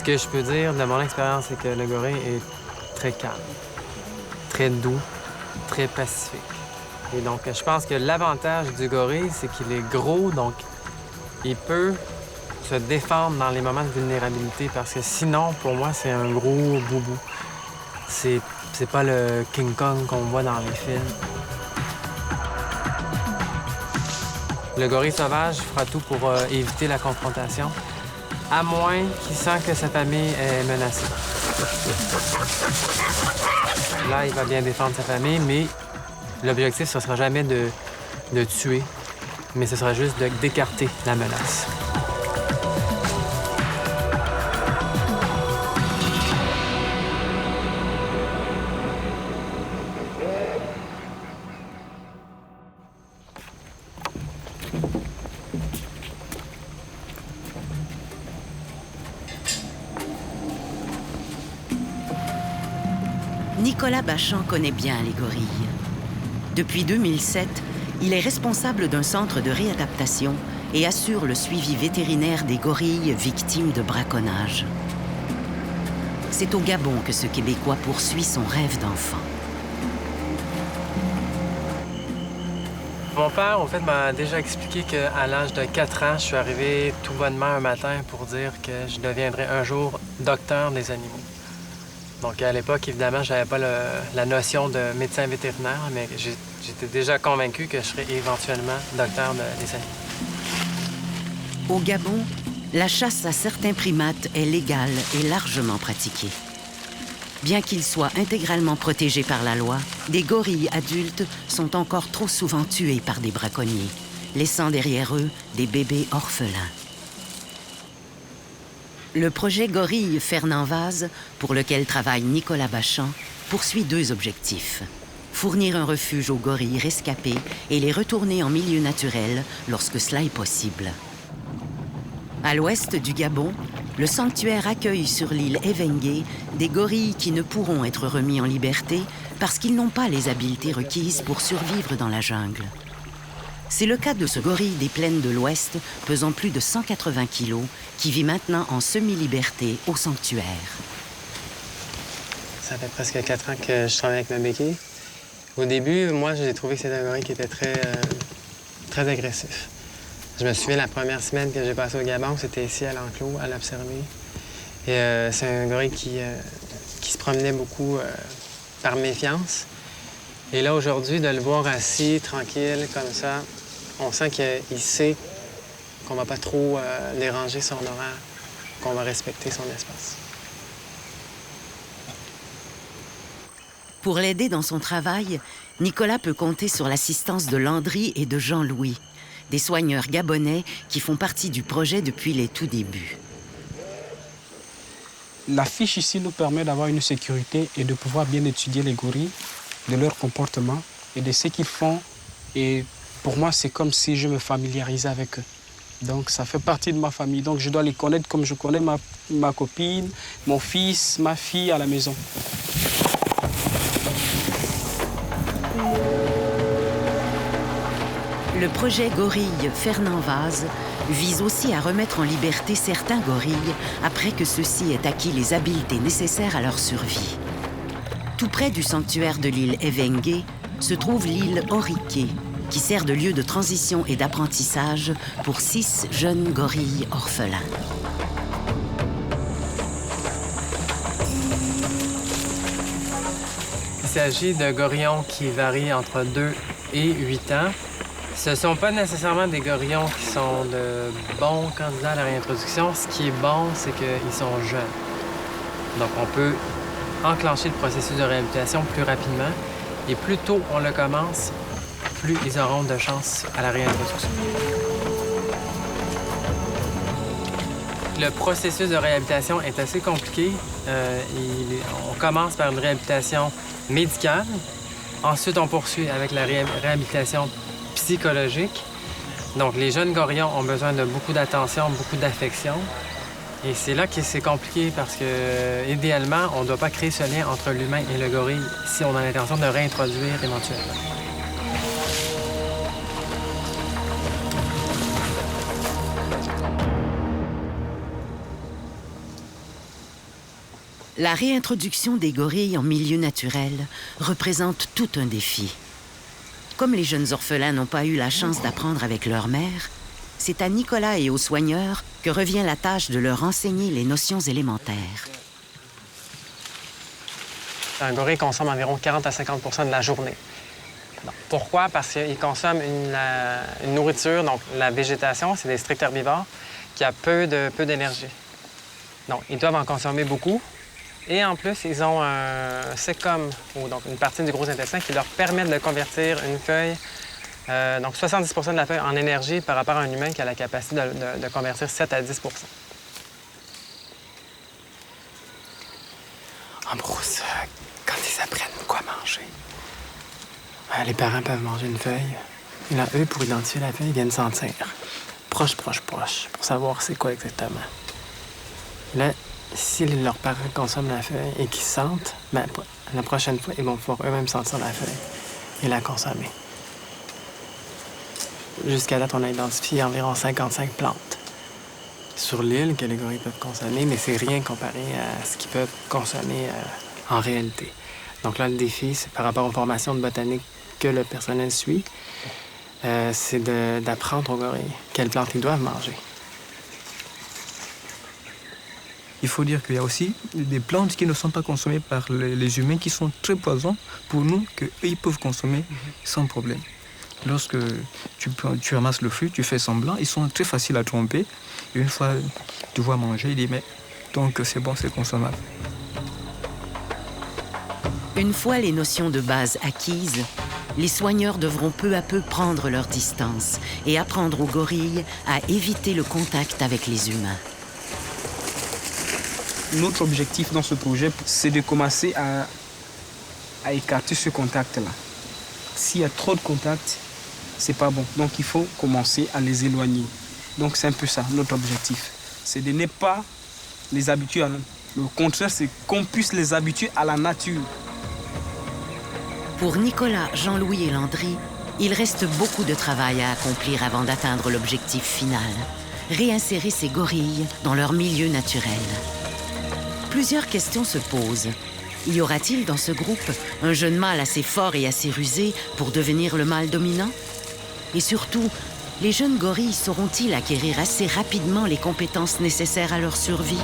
Ce que je peux dire de mon expérience, c'est que le gorille est très calme, très doux, très pacifique. Et donc, je pense que l'avantage du gorille, c'est qu'il est gros, donc il peut se défendre dans les moments de vulnérabilité, parce que sinon, pour moi, c'est un gros boubou. C'est pas le King Kong qu'on voit dans les films. Le gorille sauvage fera tout pour éviter la confrontation, à moins qu'il sent que sa famille est menacée. Là, il va bien défendre sa famille, mais l'objectif, ce sera jamais de tuer, mais ce sera juste d'écarter la menace. Nicolas Bachand connaît bien les gorilles. Depuis 2007, il est responsable d'un centre de réadaptation et assure le suivi vétérinaire des gorilles victimes de braconnage. C'est au Gabon que ce Québécois poursuit son rêve d'enfant. Mon père, au fait, m'a déjà expliqué qu'à l'âge de 4 ans, je suis arrivé tout bonnement un matin pour dire que je deviendrais un jour docteur des animaux. Donc, à l'époque, évidemment, je n'avais pas la notion de médecin vétérinaire, mais j'étais déjà convaincu que je serais éventuellement docteur des animaux. Au Gabon, la chasse à certains primates est légale et largement pratiquée. Bien qu'ils soient intégralement protégés par la loi, des gorilles adultes sont encore trop souvent tués par des braconniers, laissant derrière eux des bébés orphelins. Le projet Gorille Fernand Vaz, pour lequel travaille Nicolas Bachand, poursuit 2 objectifs. Fournir un refuge aux gorilles rescapés et les retourner en milieu naturel lorsque cela est possible. À l'ouest du Gabon, le sanctuaire accueille sur l'île Evengué des gorilles qui ne pourront être remis en liberté parce qu'ils n'ont pas les habiletés requises pour survivre dans la jungle. C'est le cas de ce gorille des plaines de l'Ouest, pesant plus de 180 kilos, qui vit maintenant en semi-liberté au sanctuaire. Ça fait presque 4 ans que je travaille avec ma béquille. Au début, moi, j'ai trouvé que c'était un gorille qui était très agressif. Je me souviens la première semaine que j'ai passée au Gabon, c'était ici à l'enclos, à l'observer. Et c'est un gorille qui se promenait beaucoup par méfiance. Et là, aujourd'hui, de le voir assis, tranquille, comme ça, on sent qu'il sait qu'on va pas trop déranger son horaire, qu'on va respecter son espace. Pour l'aider dans son travail, Nicolas peut compter sur l'assistance de Landry et de Jean-Louis, des soigneurs gabonais qui font partie du projet depuis les tout débuts. La fiche ici nous permet d'avoir une sécurité et de pouvoir bien étudier les gorilles, de leur comportement et de ce qu'ils font. Et pour moi, c'est comme si je me familiarisais avec eux. Donc, ça fait partie de ma famille. Donc, je dois les connaître comme je connais ma copine, mon fils, ma fille à la maison. Le projet Gorille Fernand Vaz vise aussi à remettre en liberté certains gorilles après que ceux-ci aient acquis les habiletés nécessaires à leur survie. Tout près du sanctuaire de l'île Evengué se trouve l'île Oriké, qui sert de lieu de transition et d'apprentissage pour 6 jeunes gorilles orphelins. Il s'agit de gorillons qui varient entre 2 et 8 ans. Ce ne sont pas nécessairement des gorillons qui sont de bons candidats à la réintroduction. Ce qui est bon, c'est qu'ils sont jeunes. Donc, on peut enclencher le processus de réhabilitation plus rapidement. Et plus tôt on le commence, plus ils auront de chances à la réintroduction. Le processus de réhabilitation est assez compliqué. On commence par une réhabilitation médicale. Ensuite, on poursuit avec la réhabilitation psychologique. Donc, les jeunes gorillons ont besoin de beaucoup d'attention, beaucoup d'affection. Et c'est là que c'est compliqué parce que, idéalement, on ne doit pas créer ce lien entre l'humain et le gorille si on a l'intention de réintroduire éventuellement. La réintroduction des gorilles en milieu naturel représente tout un défi. Comme les jeunes orphelins n'ont pas eu la chance d'apprendre avec leur mère, c'est à Nicolas et aux soigneurs que revient la tâche de leur enseigner les notions élémentaires. Un gorille consomme environ 40 à 50 % de la journée. Donc, pourquoi? Parce qu'il consomme une nourriture, donc la végétation, c'est des stricts herbivores, qui a peu d'énergie. Donc, ils doivent en consommer beaucoup. Et en plus, ils ont un sécom, ou donc une partie du gros intestin, qui leur permet de convertir une feuille, donc 70 % de la feuille en énergie par rapport à un humain qui a la capacité de convertir 7 à 10 %. En brousse, quand ils apprennent quoi manger, les parents peuvent manger une feuille. Et là, eux, pour identifier la feuille, ils viennent sentir. Proche, pour savoir c'est quoi exactement. Là, si leurs parents consomment la feuille et qu'ils sentent, bien, la prochaine fois, ils vont pouvoir eux-mêmes sentir la feuille et la consommer. Jusqu'à date, on a identifié environ 55 plantes sur l'île que les gorilles peuvent consommer, mais c'est rien comparé à ce qu'ils peuvent consommer en réalité. Donc là, le défi, c'est par rapport aux formations de botanique que le personnel suit, c'est d'apprendre aux gorilles quelles plantes ils doivent manger. Il faut dire qu'il y a aussi des plantes qui ne sont pas consommées par les humains, qui sont très poisons pour nous, qu'ils peuvent consommer sans problème. Lorsque tu ramasses le fruit, tu fais semblant, ils sont très faciles à tromper. Et une fois tu vois manger, il dit mais donc c'est bon, c'est consommable. Une fois les notions de base acquises, les soigneurs devront peu à peu prendre leur distance et apprendre aux gorilles à éviter le contact avec les humains. Notre objectif dans ce projet, c'est de commencer à écarter ce contact-là. S'il y a trop de contacts, c'est pas bon. Donc il faut commencer à les éloigner. Donc c'est un peu ça, notre objectif. C'est de ne pas les habituer à nous. Le contraire, c'est qu'on puisse les habituer à la nature. Pour Nicolas, Jean-Louis et Landry, il reste beaucoup de travail à accomplir avant d'atteindre l'objectif final, réinsérer ces gorilles dans leur milieu naturel. Plusieurs questions se posent. Y aura-t-il dans ce groupe un jeune mâle assez fort et assez rusé pour devenir le mâle dominant? Et surtout, les jeunes gorilles sauront-ils acquérir assez rapidement les compétences nécessaires à leur survie?